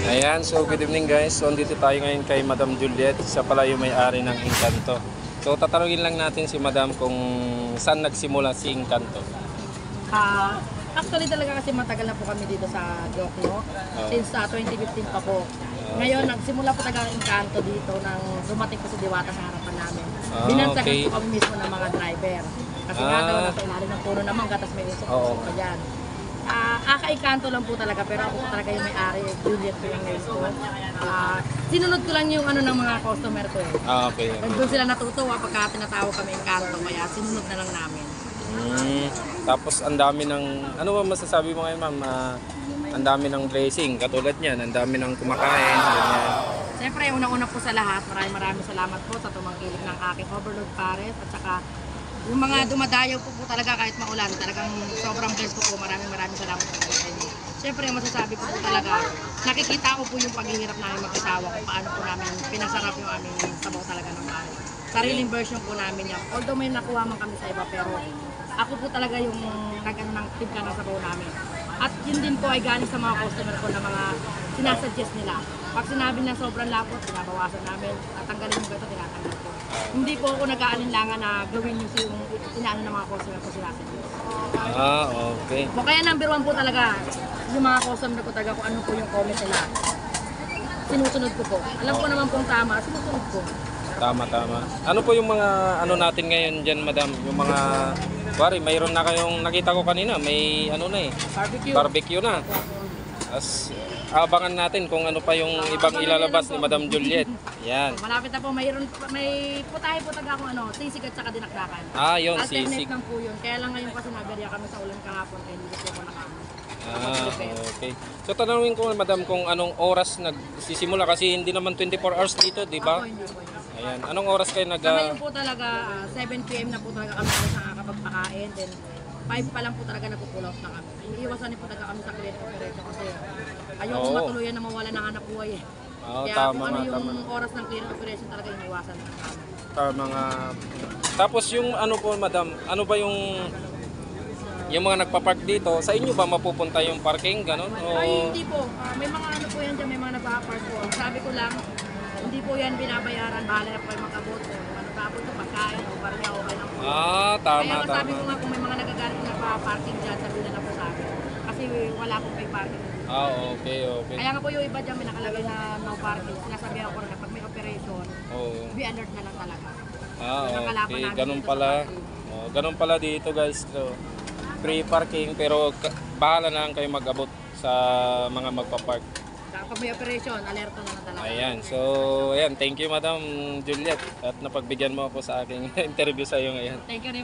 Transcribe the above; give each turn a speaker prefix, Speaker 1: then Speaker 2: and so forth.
Speaker 1: Ayan, so good evening guys. So andito tayo ngayon kay Madam Juliet. Siya pala yung may-ari ng Encanto. So tatanungin lang natin si Madam kung saan nagsimula si Encanto.
Speaker 2: Actually talaga kasi matagal na po kami dito sa Jokno. Since 2015 pa po. Ngayon, nagsimula po talaga ang Encanto dito nang dumating po si Diwata sa harapan namin. Binansagan po kami mismo ng mga driver. Kasi nga daw, nasa ilalim ng puno naman, gatas may usok-usok pa dyan. Aka-Encanto lang po talaga, pero ako po talaga yung may-ari, Juliet po yung ngayon ko. Sinunod ko lang yung ano ng mga customer ko eh.
Speaker 1: Okay.
Speaker 2: Doon sila natutuwa pagka tinatawag kami Encanto, kaya sinunod na lang namin.
Speaker 1: Tapos ang dami ng, ano ba masasabi mo ngayon ma'am? Ang dami ng blessing, katulad niyan, ang dami ng kumakain, ganyan.
Speaker 2: Siyempre, unang-una po sa lahat, maraming salamat po sa tumangkilik ng aking overload pares at saka yung mga dumadayaw po talaga kahit maulan, talagang sobrang blessed ko po. Maraming salamat po sa inyo. Siyempre, masasabi ko po talaga, nakikita ko po yung paghihirap namin mag-asawa kung paano po namin pinasarap yung aming sabaw talaga ng pares. Sariling version po namin yan. Although may nakuha man kami sa iba, pero ako po talaga yung nag-ano ng timpla ng sabaw namin. At yun din po ay galing sa mga customer ko na mga sinasuggest nila. Pag sinabi na sobrang lapot, binabawasan namin. At tanggalin yung gato, tinatanggal ko. Hindi po ako nag-aalinlangan na gawin yung inaano ng mga customer ko sinasuggest.
Speaker 1: Okay.
Speaker 2: So, kaya number one po talaga, yung mga customer ko talaga kung ano po yung comment nila. Sinusunod ko po. Alam ko naman pong tama, sinusunod ko.
Speaker 1: Tama. Ano po yung mga ano natin ngayon dyan, Madam? Yung mga, wari, mayroon na kayong, nakita ko kanina, may ano na eh. Barbecue na. As abangan natin kung ano pa yung ibang ilalabas ni Madam Juliet. Yan.
Speaker 2: Malapit na po, may putahe po taga akong ano, sisig at saka dinakdakan.
Speaker 1: Yung
Speaker 2: alternate
Speaker 1: sisig.
Speaker 2: lang po yun. Kaya lang ngayon kasi nagarya kami sa ulan kahapon, kaya hindi po ako nakama.
Speaker 1: Okay. So tanungin ko Madam kung anong oras nagsisimula kasi hindi naman 24 hours dito, di ba?
Speaker 2: Ako hindi po yun.
Speaker 1: Ayan. Anong oras kayo
Speaker 2: Sa ngayon po talaga, 7 PM na po talaga kami sa nakakapagpakain. Then 5 pa lang po talaga nagpupull out na kami. Iiwasan din po talaga kami sa clear operation kasi ayoko matuluyan na mawala ng hanap buhay eh. Kaya
Speaker 1: tama
Speaker 2: kung ano
Speaker 1: nga,
Speaker 2: yung oras ng clear operation talaga iniwasan na kami.
Speaker 1: mga tapos yung ano po Madam, ano ba yung mga nagpa-park dito, sa inyo ba mapupunta yung parking ganon o
Speaker 2: Ay hindi po, may mga ano po yan dyan, may mga nagpa-park po. Sabi ko lang, hindi po yan binabayaran, bahala na po kayo mag-abot o ano po pagkain o barya o ano po.
Speaker 1: tama.
Speaker 2: Kaya sabi ko nga kung may mga nagagalit na pa-parking dyan, sabi na po sa akin. Kasi wala po may parking.
Speaker 1: Okay.
Speaker 2: Kaya nga po yung iba dyan may nakalagay na no parking. Sinasabi ako na pag may operation, be alert na lang talaga.
Speaker 1: Okay, ganun pala. Ganun pala dito guys. So, free parking pero bahala na lang kayo mag-abot sa mga magpa-park.
Speaker 2: Pag may operation, alerto na lang talaga.
Speaker 1: Ayan, so ayan, thank you Madam Juliet at napagbigyan mo ako sa aking interview sa iyo ngayon.
Speaker 2: Thank you rin.